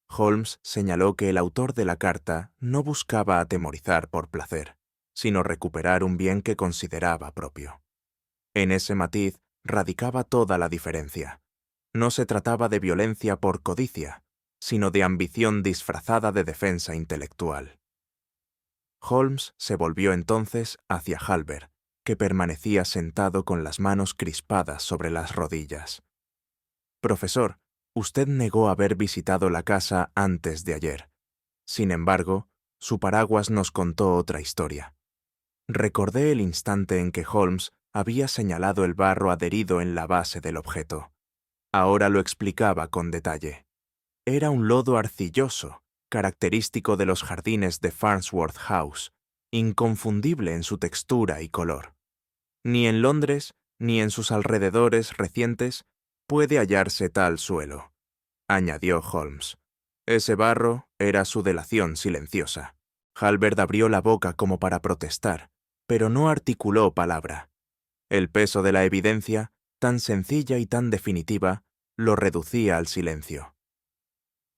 Speaker 1: Holmes señaló que el autor de la carta no buscaba atemorizar por placer, sino recuperar un bien que consideraba propio. En ese matiz radicaba toda la diferencia. No se trataba de violencia por codicia, sino de ambición disfrazada de defensa intelectual. Holmes se volvió entonces hacia Hallvard, que permanecía sentado con las manos crispadas sobre las rodillas. «Profesor, usted negó haber visitado la casa antes de ayer. Sin embargo, su paraguas nos contó otra historia». Recordé el instante en que Holmes había señalado el barro adherido en la base del objeto. Ahora lo explicaba con detalle. Era un lodo arcilloso, característico de los jardines de Farnsworth House, inconfundible en su textura y color. Ni en Londres, ni en sus alrededores recientes, puede hallarse tal suelo, añadió Holmes. Ese barro era su delación silenciosa. Hallvard abrió la boca como para protestar, pero no articuló palabra. El peso de la evidencia, tan sencilla y tan definitiva, lo reducía al silencio.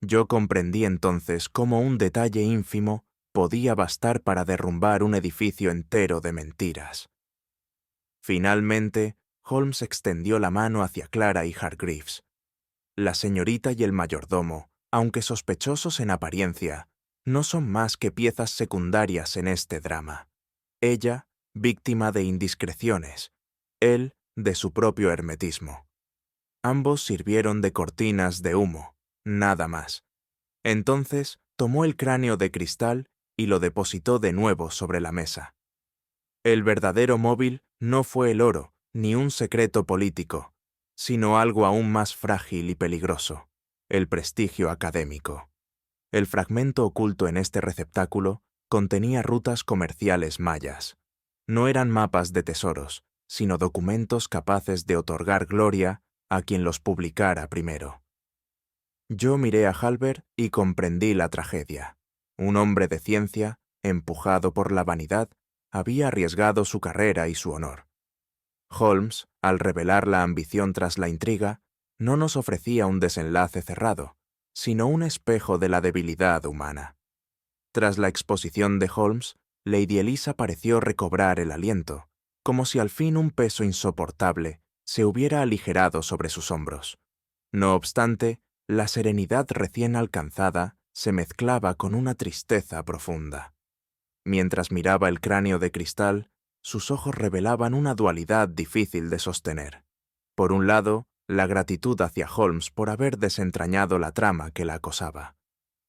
Speaker 1: Yo comprendí entonces cómo un detalle ínfimo podía bastar para derrumbar un edificio entero de mentiras. Finalmente, Holmes extendió la mano hacia Clara y Hargreaves. La señorita y el mayordomo, aunque sospechosos en apariencia, no son más que piezas secundarias en este drama. Ella, víctima de indiscreciones, él, de su propio hermetismo. Ambos sirvieron de cortinas de humo, nada más. Entonces tomó el cráneo de cristal y lo depositó de nuevo sobre la mesa. El verdadero móvil no fue el oro, ni un secreto político, sino algo aún más frágil y peligroso, el prestigio académico. El fragmento oculto en este receptáculo contenía rutas comerciales mayas. No eran mapas de tesoros, sino documentos capaces de otorgar gloria a quien los publicara primero. Yo miré a Hallvard y comprendí la tragedia. Un hombre de ciencia, empujado por la vanidad, había arriesgado su carrera y su honor. Holmes, al revelar la ambición tras la intriga, no nos ofrecía un desenlace cerrado, sino un espejo de la debilidad humana. Tras la exposición de Holmes, Lady Elisa pareció recobrar el aliento, como si al fin un peso insoportable se hubiera aligerado sobre sus hombros. No obstante, la serenidad recién alcanzada se mezclaba con una tristeza profunda. Mientras miraba el cráneo de cristal, sus ojos revelaban una dualidad difícil de sostener. Por un lado, la gratitud hacia Holmes por haber desentrañado la trama que la acosaba.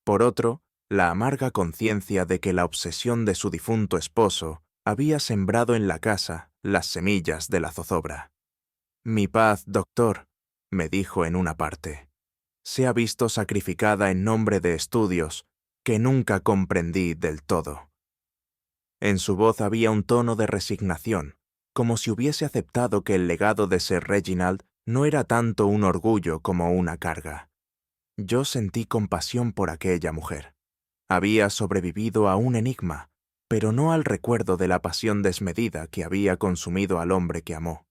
Speaker 1: Por otro, la amarga conciencia de que la obsesión de su difunto esposo había sembrado en la casa las semillas de la zozobra. «Mi paz, doctor», me dijo en una parte, «se ha visto sacrificada en nombre de estudios que nunca comprendí del todo». En su voz había un tono de resignación, como si hubiese aceptado que el legado de Sir Reginald no era tanto un orgullo como una carga. Yo sentí compasión por aquella mujer. Había sobrevivido a un enigma, pero no al recuerdo de la pasión desmedida que había consumido al hombre que amó.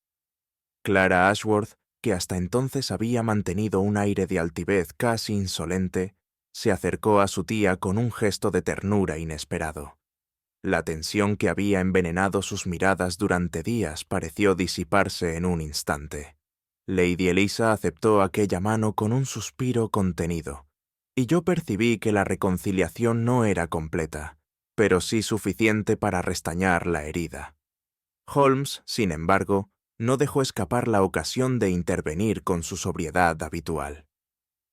Speaker 1: Clara Ashworth, que hasta entonces había mantenido un aire de altivez casi insolente, se acercó a su tía con un gesto de ternura inesperado. La tensión que había envenenado sus miradas durante días pareció disiparse en un instante. Lady Elisa aceptó aquella mano con un suspiro contenido, y yo percibí que la reconciliación no era completa, pero sí suficiente para restañar la herida. Holmes, sin embargo, no dejó escapar la ocasión de intervenir con su sobriedad habitual.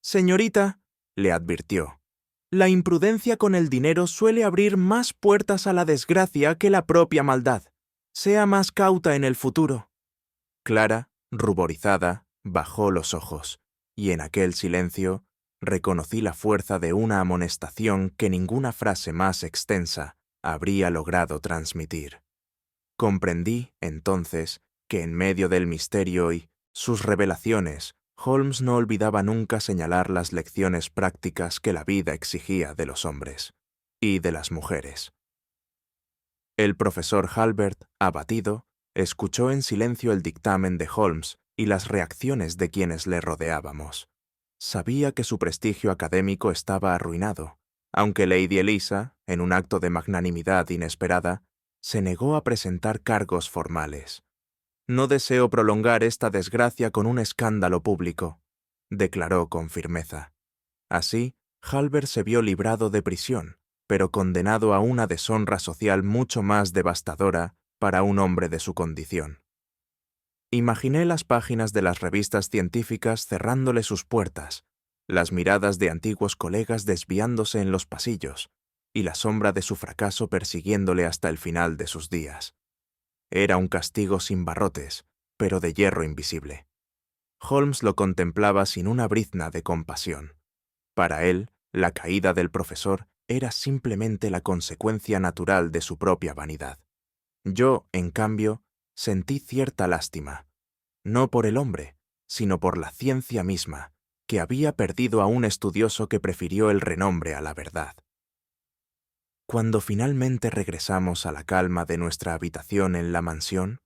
Speaker 1: «Señorita», le advirtió, «la imprudencia con el dinero suele abrir más puertas a la desgracia que la propia maldad. Sea más cauta en el futuro». Clara, ruborizada, bajó los ojos, y en aquel silencio reconocí la fuerza de una amonestación que ninguna frase más extensa habría logrado transmitir. Comprendí, entonces, que en medio del misterio y sus revelaciones, Holmes no olvidaba nunca señalar las lecciones prácticas que la vida exigía de los hombres y de las mujeres. El profesor Hallvard, abatido, escuchó en silencio el dictamen de Holmes y las reacciones de quienes le rodeábamos. Sabía que su prestigio académico estaba arruinado, aunque Lady Elisa, en un acto de magnanimidad inesperada, se negó a presentar cargos formales. No deseo prolongar esta desgracia con un escándalo público, declaró con firmeza. Así, Halbert se vio librado de prisión, pero condenado a una deshonra social mucho más devastadora para un hombre de su condición. Imaginé las páginas de las revistas científicas cerrándole sus puertas, las miradas de antiguos colegas desviándose en los pasillos, y la sombra de su fracaso persiguiéndole hasta el final de sus días. Era un castigo sin barrotes, pero de hierro invisible. Holmes lo contemplaba sin una brizna de compasión. Para él, la caída del profesor era simplemente la consecuencia natural de su propia vanidad. Yo, en cambio, sentí cierta lástima, no por el hombre, sino por la ciencia misma, que había perdido a un estudioso que prefirió el renombre a la verdad. Cuando finalmente regresamos a la calma de nuestra habitación en la mansión,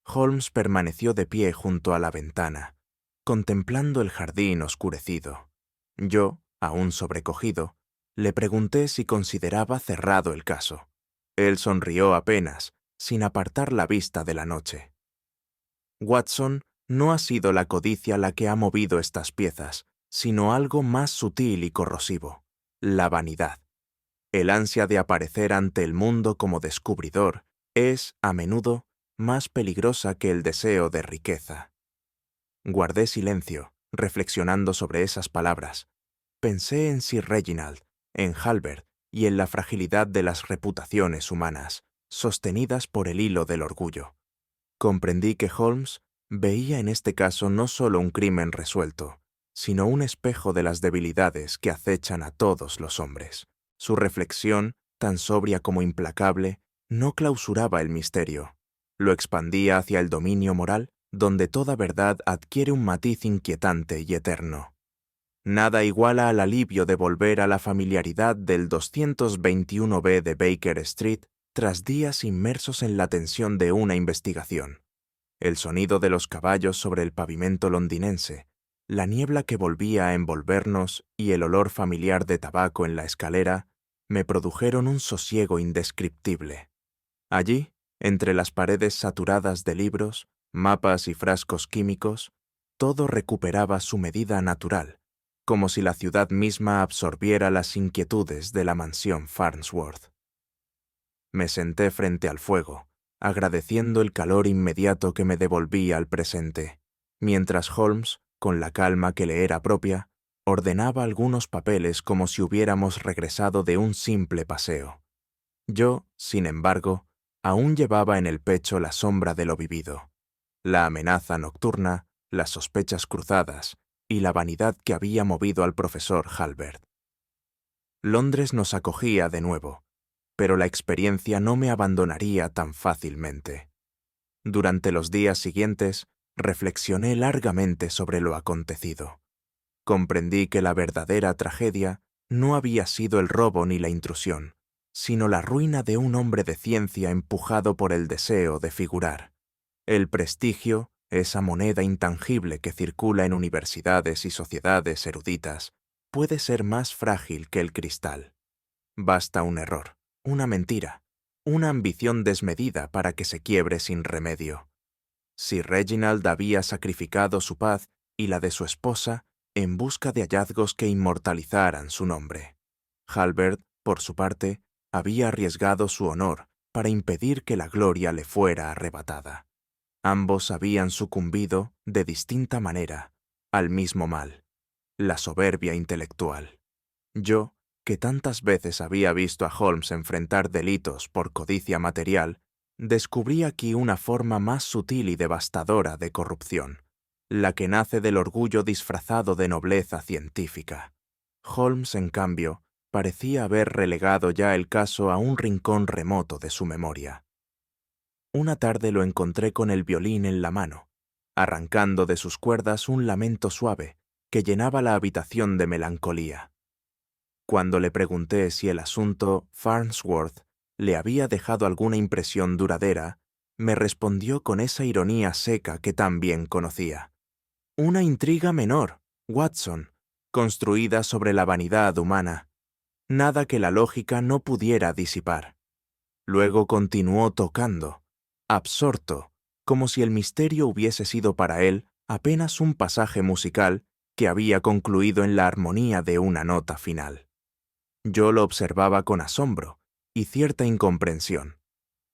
Speaker 1: Holmes permaneció de pie junto a la ventana, contemplando el jardín oscurecido. Yo, aún sobrecogido, le pregunté si consideraba cerrado el caso. Él sonrió apenas, sin apartar la vista de la noche. Watson, no ha sido la codicia la que ha movido estas piezas, sino algo más sutil y corrosivo, la vanidad. El ansia de aparecer ante el mundo como descubridor es, a menudo, más peligrosa que el deseo de riqueza. Guardé silencio, reflexionando sobre esas palabras. Pensé en Sir Reginald, en Halbert y en la fragilidad de las reputaciones humanas, sostenidas por el hilo del orgullo. Comprendí que Holmes veía en este caso no solo un crimen resuelto, sino un espejo de las debilidades que acechan a todos los hombres. Su reflexión, tan sobria como implacable, no clausuraba el misterio. Lo expandía hacia el dominio moral, donde toda verdad adquiere un matiz inquietante y eterno. Nada iguala al alivio de volver a la familiaridad del 221B de Baker Street tras días inmersos en la tensión de una investigación. El sonido de los caballos sobre el pavimento londinense, la niebla que volvía a envolvernos y el olor familiar de tabaco en la escalera me produjeron un sosiego indescriptible. Allí, entre las paredes saturadas de libros, mapas y frascos químicos, todo recuperaba su medida natural, como si la ciudad misma absorbiera las inquietudes de la mansión Farnsworth. Me senté frente al fuego, agradeciendo el calor inmediato que me devolvía al presente, mientras Holmes, con la calma que le era propia, ordenaba algunos papeles como si hubiéramos regresado de un simple paseo. Yo, sin embargo, aún llevaba en el pecho la sombra de lo vivido, la amenaza nocturna, las sospechas cruzadas y la vanidad que había movido al profesor Halbert. Londres nos acogía de nuevo, pero la experiencia no me abandonaría tan fácilmente. Durante los días siguientes, reflexioné largamente sobre lo acontecido. Comprendí que la verdadera tragedia no había sido el robo ni la intrusión, sino la ruina de un hombre de ciencia empujado por el deseo de figurar. El prestigio, esa moneda intangible que circula en universidades y sociedades eruditas, puede ser más frágil que el cristal. Basta un error, una mentira, una ambición desmedida para que se quiebre sin remedio. Si Reginald había sacrificado su paz y la de su esposa en busca de hallazgos que inmortalizaran su nombre, Halbert, por su parte, había arriesgado su honor para impedir que la gloria le fuera arrebatada. Ambos habían sucumbido, de distinta manera, al mismo mal, la soberbia intelectual. Yo, que tantas veces había visto a Holmes enfrentar delitos por codicia material, descubrí aquí una forma más sutil y devastadora de corrupción, la que nace del orgullo disfrazado de nobleza científica. Holmes, en cambio, parecía haber relegado ya el caso a un rincón remoto de su memoria. Una tarde lo encontré con el violín en la mano, arrancando de sus cuerdas un lamento suave que llenaba la habitación de melancolía. Cuando le pregunté si el asunto Farnsworth le había dejado alguna impresión duradera, me respondió con esa ironía seca que tan bien conocía. Una intriga menor, Watson, construida sobre la vanidad humana. Nada que la lógica no pudiera disipar. Luego continuó tocando, absorto, como si el misterio hubiese sido para él apenas un pasaje musical que había concluido en la armonía de una nota final. Yo lo observaba con asombro y cierta incomprensión.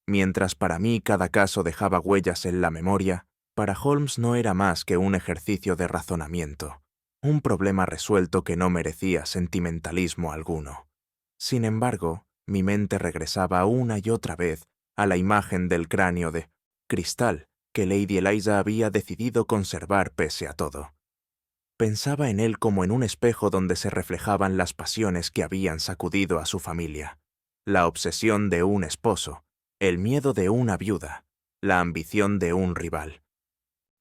Speaker 1: Mientras para mí cada caso dejaba huellas en la memoria, para Holmes no era más que un ejercicio de razonamiento, un problema resuelto que no merecía sentimentalismo alguno. Sin embargo, mi mente regresaba una y otra vez a la imagen del cráneo de cristal que Lady Eliza había decidido conservar pese a todo. Pensaba en él como en un espejo donde se reflejaban las pasiones que habían sacudido a su familia, la obsesión de un esposo, el miedo de una viuda, la ambición de un rival.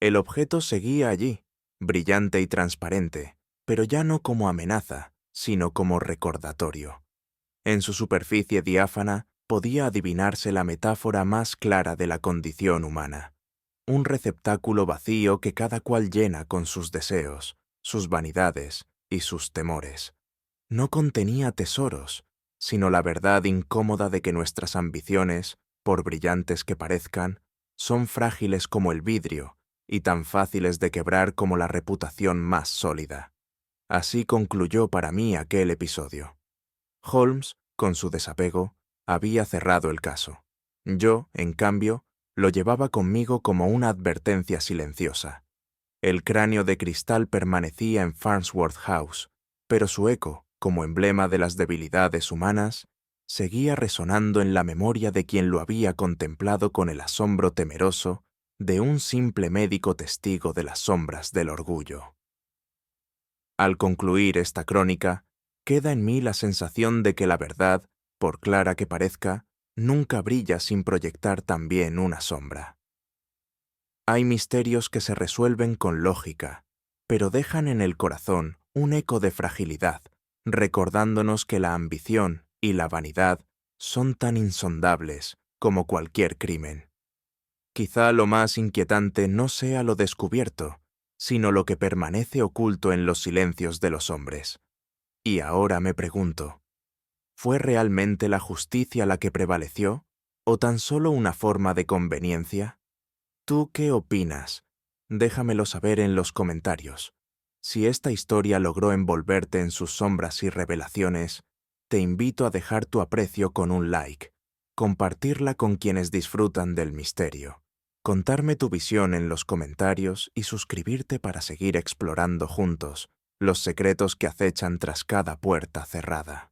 Speaker 1: El objeto seguía allí, brillante y transparente, pero ya no como amenaza, sino como recordatorio. En su superficie diáfana podía adivinarse la metáfora más clara de la condición humana, un receptáculo vacío que cada cual llena con sus deseos, sus vanidades y sus temores. No contenía tesoros, sino la verdad incómoda de que nuestras ambiciones, por brillantes que parezcan, son frágiles como el vidrio y tan fáciles de quebrar como la reputación más sólida. Así concluyó para mí aquel episodio. Holmes, con su desapego, había cerrado el caso. Yo, en cambio, lo llevaba conmigo como una advertencia silenciosa. El cráneo de cristal permanecía en Farnsworth House, pero su eco, como emblema de las debilidades humanas, seguía resonando en la memoria de quien lo había contemplado con el asombro temeroso de un simple médico testigo de las sombras del orgullo. Al concluir esta crónica, queda en mí la sensación de que la verdad, por clara que parezca, nunca brilla sin proyectar también una sombra. Hay misterios que se resuelven con lógica, pero dejan en el corazón un eco de fragilidad, recordándonos que la ambición y la vanidad son tan insondables como cualquier crimen. Quizá lo más inquietante no sea lo descubierto, sino lo que permanece oculto en los silencios de los hombres. Y ahora me pregunto, ¿fue realmente la justicia la que prevaleció, o tan solo una forma de conveniencia? ¿Tú qué opinas? Déjamelo saber en los comentarios. Si esta historia logró envolverte en sus sombras y revelaciones, te invito a dejar tu aprecio con un like, compartirla con quienes disfrutan del misterio, contarme tu visión en los comentarios y suscribirte para seguir explorando juntos los secretos que acechan tras cada puerta cerrada.